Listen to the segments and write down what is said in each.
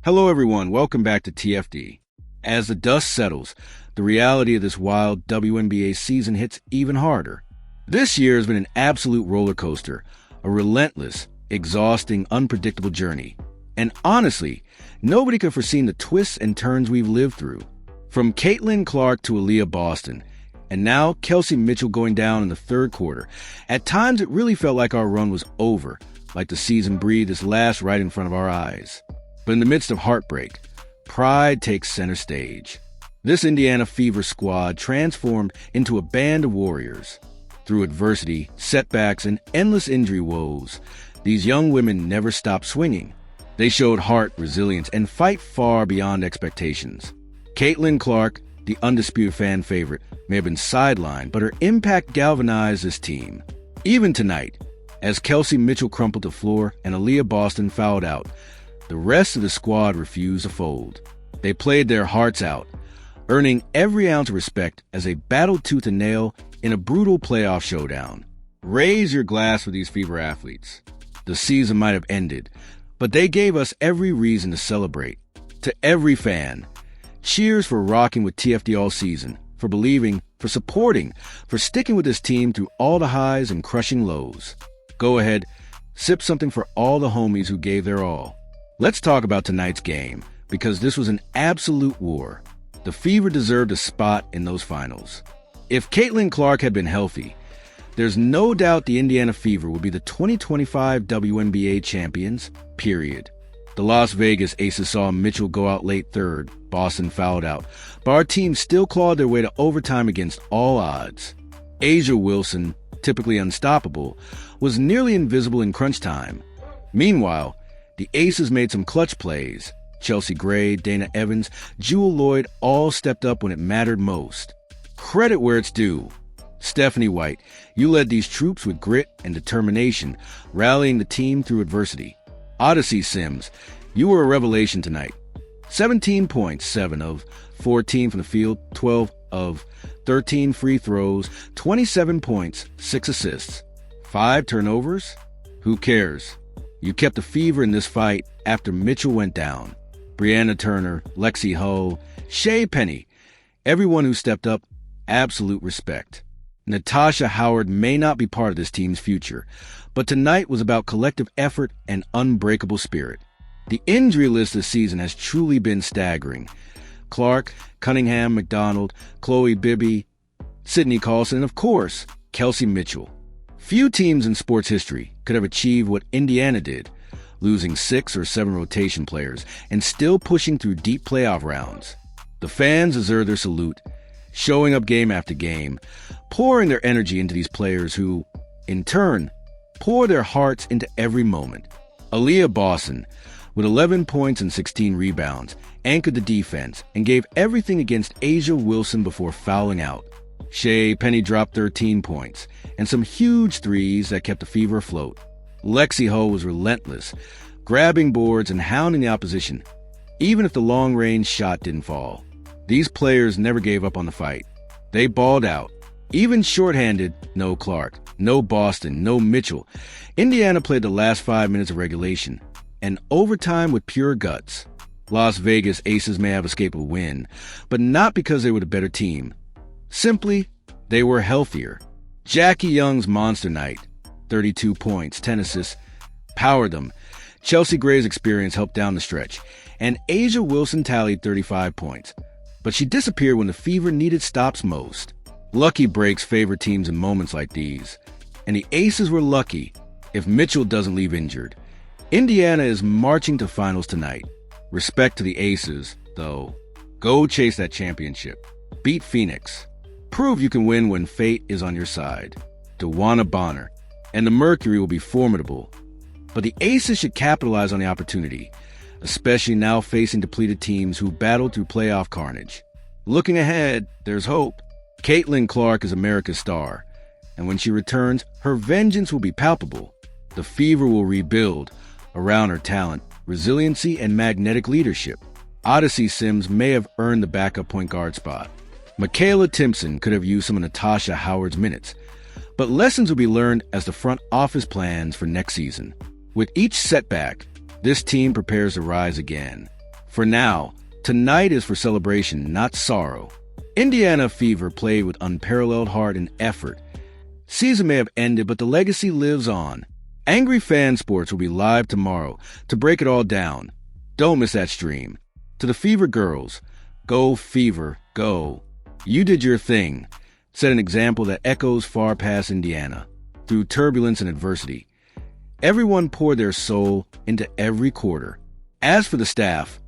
Hello everyone, welcome back to TFD. As the dust settles, the reality of this wild WNBA season hits even harder. This year has been an absolute roller coaster, a relentless, exhausting, unpredictable journey. And honestly, nobody could have foreseen the twists and turns we've lived through. From Caitlin Clark to Aaliyah Boston, and now Kelsey Mitchell going down in the third quarter. At times it really felt like our run was over, like the season breathed its last right in front of our eyes. But in the midst of heartbreak, pride takes center stage. This Indiana Fever squad transformed into a band of warriors. Through adversity, setbacks, and endless injury woes, these young women never stopped swinging. They showed heart, resilience, and fight far beyond expectations. Caitlin Clark, the undisputed fan favorite, may have been sidelined, but her impact galvanized this team. Even tonight, as Kelsey Mitchell crumpled the floor and Aaliyah Boston fouled out, the rest of the squad refused to fold. They played their hearts out, earning every ounce of respect as they battled tooth and nail in a brutal playoff showdown. Raise your glass for these Fever athletes. The season might have ended, but they gave us every reason to celebrate. To every fan, cheers for rocking with TFD all season, for believing, for supporting, for sticking with this team through all the highs and crushing lows. Go ahead, sip something for all the homies who gave their all. Let's talk about tonight's game, because this was an absolute war. The Fever deserved a spot in those finals. If Caitlin Clark had been healthy, there's no doubt the Indiana Fever would be the 2025 WNBA champions, period. The Las Vegas Aces saw Mitchell go out late third, Boston fouled out, but our team still clawed their way to overtime against all odds. A'ja Wilson, typically unstoppable, was nearly invisible in crunch time. Meanwhile, the Aces made some clutch plays. Chelsea Gray, Dana Evans, Jewel Lloyd all stepped up when it mattered most. Credit where it's due. Stephanie White, you led these troops with grit and determination, rallying the team through adversity. Odyssey Sims, you were a revelation tonight. 17 points, 7 of 14 from the field, 12 of 13 free throws, 27 points, 6 assists. 5 turnovers? Who cares? You kept the Fever in this fight after Mitchell went down. Brianna Turner, Lexi Hull, Shea Penny, everyone who stepped up, absolute respect. Natasha Howard may not be part of this team's future, but tonight was about collective effort and unbreakable spirit. The injury list this season has truly been staggering. Clark, Cunningham, McDonald, Chloe Bibby, Sydney Carlson, and of course, Kelsey Mitchell. Few teams in sports history could have achieved what Indiana did, losing 6 or 7 rotation players and still pushing through deep playoff rounds. The fans deserve their salute, showing up game after game, pouring their energy into these players who, in turn, pour their hearts into every moment. Aaliyah Boston, with 11 points and 16 rebounds, anchored the defense and gave everything against A'ja Wilson before fouling out. Shea Penny dropped 13 points and some huge threes that kept the Fever afloat. Lexi Hull was relentless, grabbing boards and hounding the opposition, even if the long-range shot didn't fall. These players never gave up on the fight. They balled out. Even shorthanded, no Clark, no Boston, no Mitchell. Indiana played the last 5 minutes of regulation, and overtime with pure guts. Las Vegas Aces may have escaped a win, but not because they were the better team. Simply, they were healthier. Jackie Young's monster night, 32 points, 10 assists, powered them. Chelsea Gray's experience helped down the stretch, and A'ja Wilson tallied 35 points. But she disappeared when the Fever needed stops most. Lucky breaks favor teams in moments like these, and the Aces were lucky if Mitchell doesn't leave injured. Indiana is marching to finals tonight. Respect to the Aces, though. Go chase that championship. Beat Phoenix. Prove you can win when fate is on your side. DeWanna Bonner. And the Mercury will be formidable. But the Aces should capitalize on the opportunity, especially now facing depleted teams who battled through playoff carnage. Looking ahead, there's hope. Caitlin Clark is America's star, and when she returns, her vengeance will be palpable. The Fever will rebuild around her talent, resiliency, and magnetic leadership. Odyssey Sims may have earned the backup point guard spot. Michaela Timpson could have used some of Natasha Howard's minutes, but lessons will be learned as the front office plans for next season. With each setback, this team prepares to rise again. For now, tonight is for celebration, not sorrow. Indiana Fever played with unparalleled heart and effort. Season may have ended, but the legacy lives on. Angry Fan Sports will be live tomorrow to break it all down. Don't miss that stream. To the Fever girls, go Fever, go. You did your thing. Set an example that echoes far past Indiana. Through turbulence and adversity, everyone poured their soul into every quarter. As for the staff,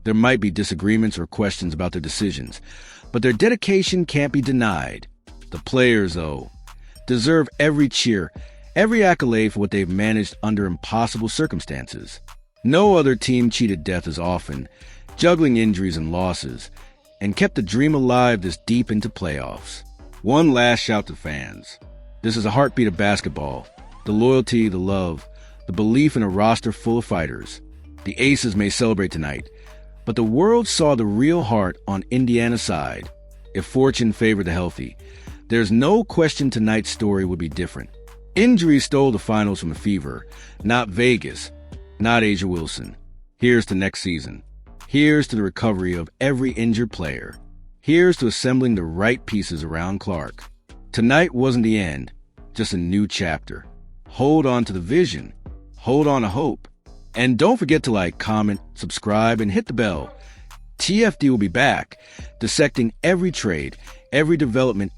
there might be disagreements or questions about their decisions, but their dedication can't be denied. The players, though, deserve every cheer, every accolade for what they've managed under impossible circumstances. No other team cheated death as often, juggling injuries and losses, and kept the dream alive this deep into playoffs. One last shout to fans. This is a heartbeat of basketball. The loyalty, the love, the belief in a roster full of fighters. The Aces may celebrate tonight, but the world saw the real heart on Indiana's side. If fortune favored the healthy, there's no question tonight's story would be different. Injuries stole the finals from the Fever, not Vegas, not Asia Wilson. Here's to next season. Here's to the recovery of every injured player. Here's to assembling the right pieces around Clark. Tonight wasn't the end, just a new chapter. Hold on to the vision. Hold on to hope. And don't forget to like, comment, subscribe, and hit the bell. TFD will be back, dissecting every trade, every development,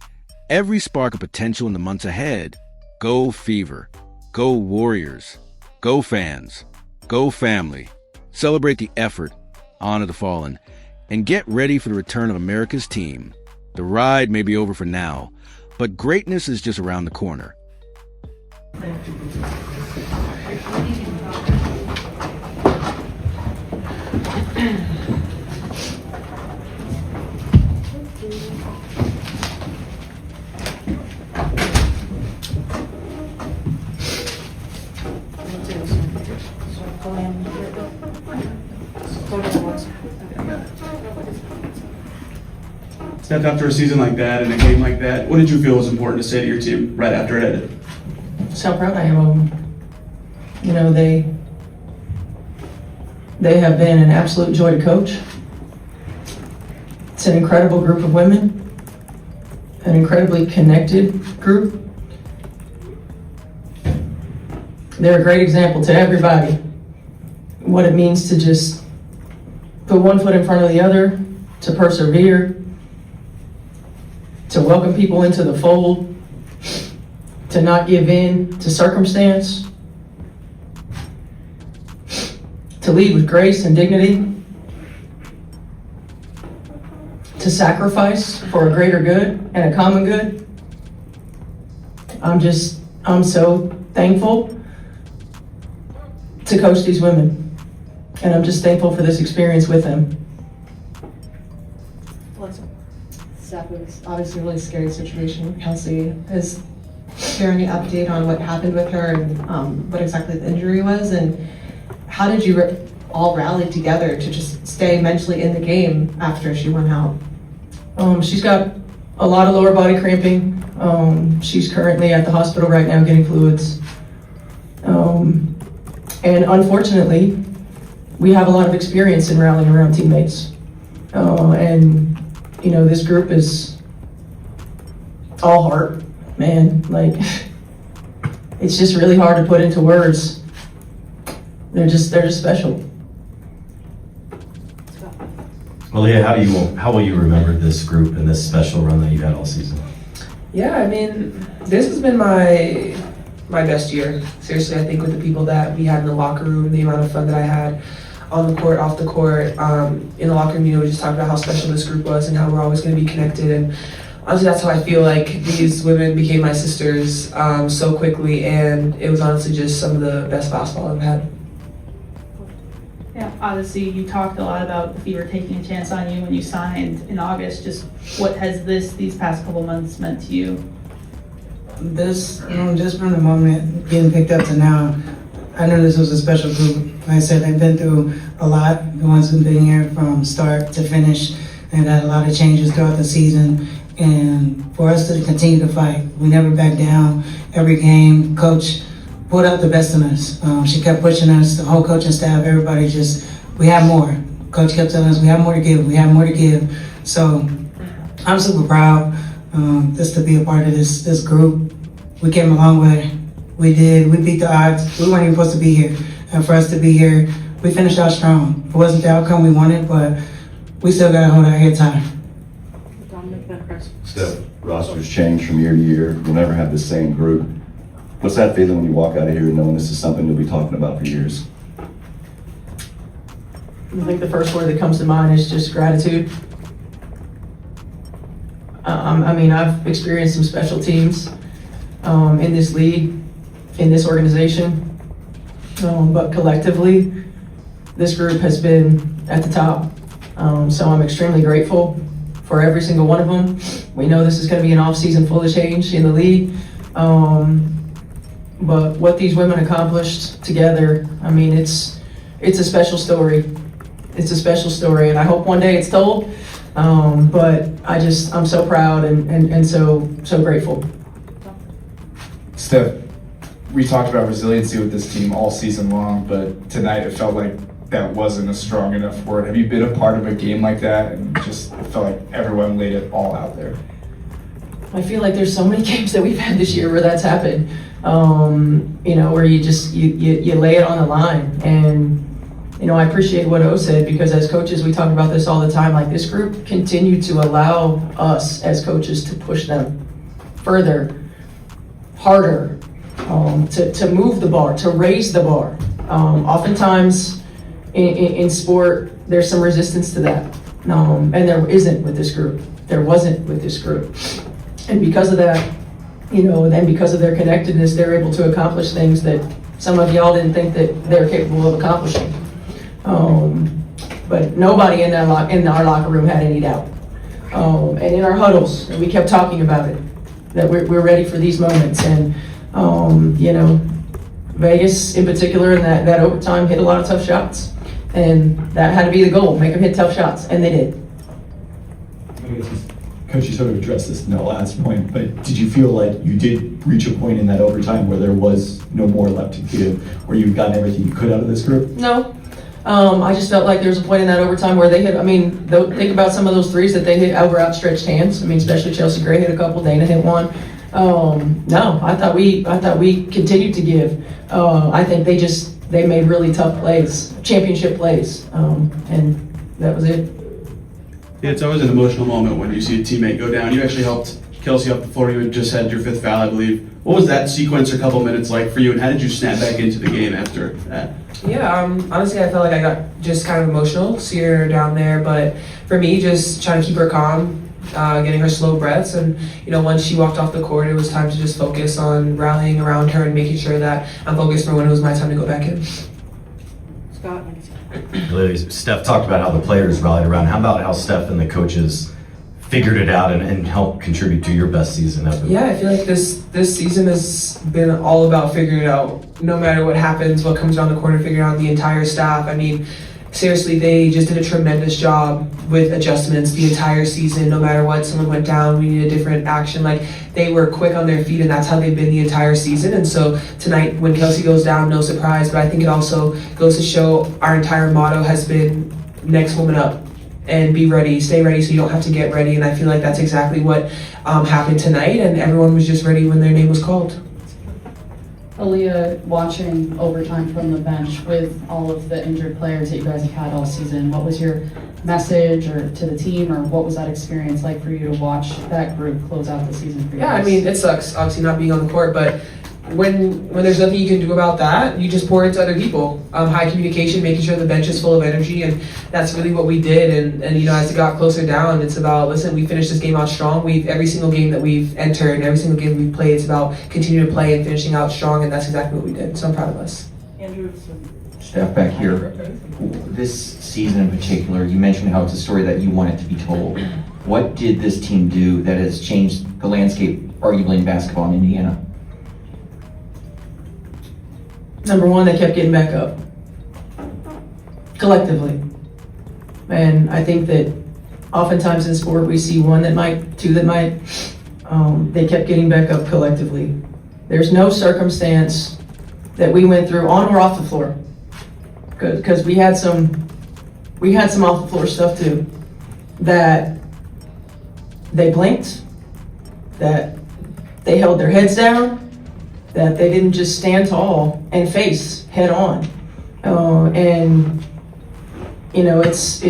every spark of potential in the months ahead. Go Fever. Go Warriors. Go fans. Go family. Celebrate the effort, honor the fallen, and get ready for the return of America's team. The ride may be over for now, but greatness is just around the corner. Stepped after a season like that and a game like that, what did you feel was important to say to your team right after it ended? Just how proud I am of them. You know, they have been an absolute joy to coach. It's an incredible group of women, an incredibly connected group. They're a great example to everybody, what it means to just put one foot in front of the other, to persevere, to welcome people into the fold, to not give in to circumstance, to lead with grace and dignity, to sacrifice for a greater good and a common good. I'm so thankful to coach these women, and I'm just thankful for this experience with them. Steph, it was obviously a really scary situation. Kelsey, is there any update on what happened with her and what exactly the injury was? And how did you all rally together to just stay mentally in the game after she went out? She's got a lot of lower body cramping. She's currently at the hospital right now getting fluids. And unfortunately, we have a lot of experience in rallying around teammates. And you know, this group is all heart, man. Like, it's just really hard to put into words. They're just special. Well, yeah, how will you remember this group and this special run that you had all season? Yeah, I mean, this has been my best year. Seriously, I think with the people that we had in the locker room, the amount of fun that I had on the court, off the court, in the locker room, you know, we just talked about how special this group was and how we're always going to be connected. And honestly, that's how I feel like these women became my sisters so quickly, and it was honestly just some of the best basketball I've had. Yeah, obviously you talked a lot about the Fever taking a chance on you when you signed in August. Just what has these past couple months meant to you? This, just from the moment getting picked up to now, I knew this was a special group. Like I said, they've been through a lot. The ones who've been here from start to finish, and had a lot of changes throughout the season. And for us to continue to fight, we never back down. Every game, coach pulled out the best in us. She kept pushing us, the whole coaching staff, everybody we have more. Coach kept telling us we have more to give, we have more to give. So I'm super proud just to be a part of this group. We came a long way. We beat the odds. We weren't even supposed to be here. And for us to be here, we finished out strong. It wasn't the outcome we wanted, but we still got to hold our heads high. Steph, rosters change from year to year. You'll never have the same group. What's that feeling when you walk out of here knowing this is something you'll be talking about for years? I think the first word that comes to mind is just gratitude. I mean, I've experienced some special teams in this league, in this organization, but collectively, this group has been at the top. So I'm extremely grateful for every single one of them. We know this is going to be an off-season full of change in the league, but what these women accomplished together, I mean, it's a special story. It's a special story, and I hope one day it's told. But I'm so proud and so grateful. Steph, we talked about resiliency with this team all season long, but tonight it felt like that wasn't a strong enough word. Have you been a part of a game like that and just it felt like everyone laid it all out there? I feel like there's so many games that we've had this year where that's happened. Where you lay it on the line. And I appreciate what O said, because as coaches, we talk about this all the time. Like, this group continued to allow us as coaches to push them further, harder, to move the bar, to raise the bar. Oftentimes in sport, there's some resistance to that. And there isn't with this group. There wasn't with this group. And because of that, and because of their connectedness, they're able to accomplish things that some of y'all didn't think that they're capable of accomplishing. But nobody in our locker room had any doubt. And in our huddles, we kept talking about it, that we're ready for these moments. And, Vegas in particular in that overtime hit a lot of tough shots. And that had to be the goal, make them hit tough shots, and they did. Coach, you sort of addressed this in that last point, but did you feel like you did reach a point in that overtime where there was no more left to give, where you've gotten everything you could out of this group? No. I just felt like there was a point in that overtime where they hit, think about some of those threes that they hit over outstretched hands. Especially Chelsea Gray hit a couple, Dana hit one. No, I thought we continued to give. I think they made really tough plays, championship plays, and that was it. Yeah, it's always an emotional moment when you see a teammate go down. You actually helped Kelsey up the floor. You had just had your 5th foul, I believe. What was that sequence or couple minutes like for you, and how did you snap back into the game after that? Yeah, honestly, I felt like I got just kind of emotional seeing her down there, but for me, just trying to keep her calm, getting her slow breaths, and once she walked off the court, it was time to just focus on rallying around her and making sure that I'm focused for when it was my time to go back in. Scott. Steph talked about how the players rallied around. How about how Steph and the coaches figured it out and helped contribute to your best season ever? Yeah, I feel like this season has been all about figuring it out. No matter what happens, what comes around the corner, figuring out the entire staff. Seriously, they just did a tremendous job with adjustments the entire season. No matter what, someone went down, we needed a different action. They were quick on their feet, and that's how they've been the entire season. And so tonight, when Kelsey goes down, no surprise. But I think it also goes to show our entire motto has been next woman up. And be ready, stay ready, so you don't have to get ready. And I feel like that's exactly what happened tonight. And everyone was just ready when their name was called. Aaliyah, watching overtime from the bench with all of the injured players that you guys have had all season, what was your message or to the team, or what was that experience like for you to watch that group close out the season for you guys? Yeah, it sucks, obviously not being on the court, but when there's nothing you can do about that, you just pour into other people. High communication, making sure the bench is full of energy, and that's really what we did. And as it got closer down, it's about, listen, we finished this game out strong. Every single game that we've entered, every single game we've played, it's about continuing to play and finishing out strong, and that's exactly what we did. So I'm proud of us. Steph, back here, this season in particular, you mentioned how it's a story that you want it to be told. What did this team do that has changed the landscape, arguably, in basketball in Indiana? Number one, they kept getting back up, collectively. And I think that oftentimes in sport, we see one that might, two that might. They kept getting back up collectively. There's no circumstance that we went through on or off the floor, because we had some we had some off the floor stuff too. That they blinked, that they held their heads down, that they didn't just stand tall and face head on. And you know, it's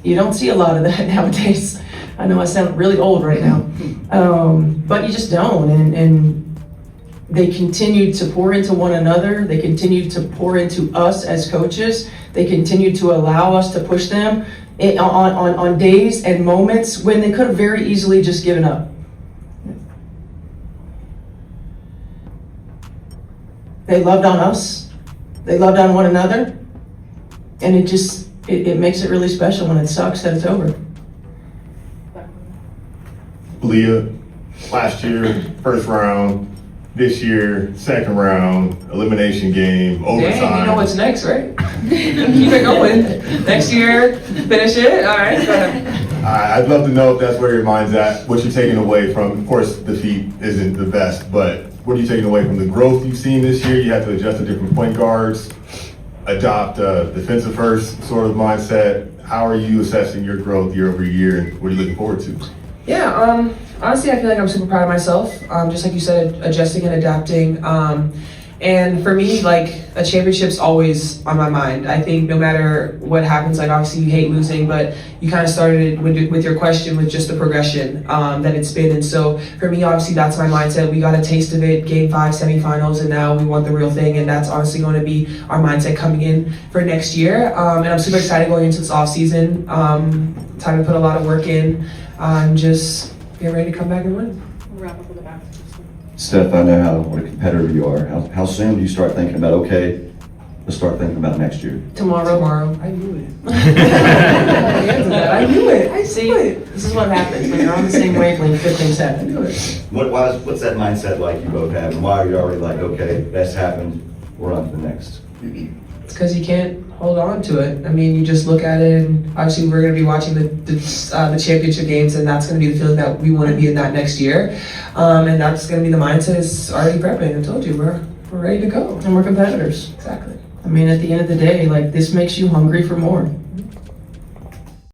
you don't see a lot of that nowadays. I know I sound really old right now, but you just don't. And they continued to pour into one another. They continued to pour into us as coaches. They continued to allow us to push them on days and moments when they could have very easily just given up. They loved on us. They loved on one another. And it makes it really special when it sucks that it's over. Leah, last year, first round. This year, second round, elimination game, overtime. Dang, you know what's next, right? Keep it going. Next year, finish it. All right, go ahead. I'd love to know if that's where your mind's at, what you're taking away from. Of course, defeat isn't the best, but what are you taking away from the growth you've seen this year? You have to adjust to different point guards, adopt a defensive first sort of mindset. How are you assessing your growth year over year, and what are you looking forward to? Yeah, honestly, I feel like I'm super proud of myself. Just like you said, adjusting and adapting. And for me, like, a championship's always on my mind. I think no matter what happens, like, obviously you hate losing, but you kind of started with your question with just the progression that it's been. And so for me, obviously, that's my mindset. We got a taste of it, game 5, semifinals, and now we want the real thing. And that's honestly going to be our mindset coming in for next year. And I'm super excited going into this off season. Time to put a lot of work in. Just get ready to come back and win. We'll wrap up with the back. Steph, I know what a competitor you are. How soon do you start thinking about, okay, let's start thinking about next year? Tomorrow. I knew it. I knew it. I see it. This is what happens when you're on the same wavelength, good things happen. What's that mindset like you both have? And why are you already like, okay, that's happened, we're on to the next? It's because you can't hold on to it. I mean, you just look at it, and obviously we're going to be watching the championship games, and that's going to be the feeling that we want to be in that next year. And that's going to be the mindset. Is already prepping. I told you, we're ready to go. And we're competitors. Exactly. I mean, at the end of the day, like, this makes you hungry for more.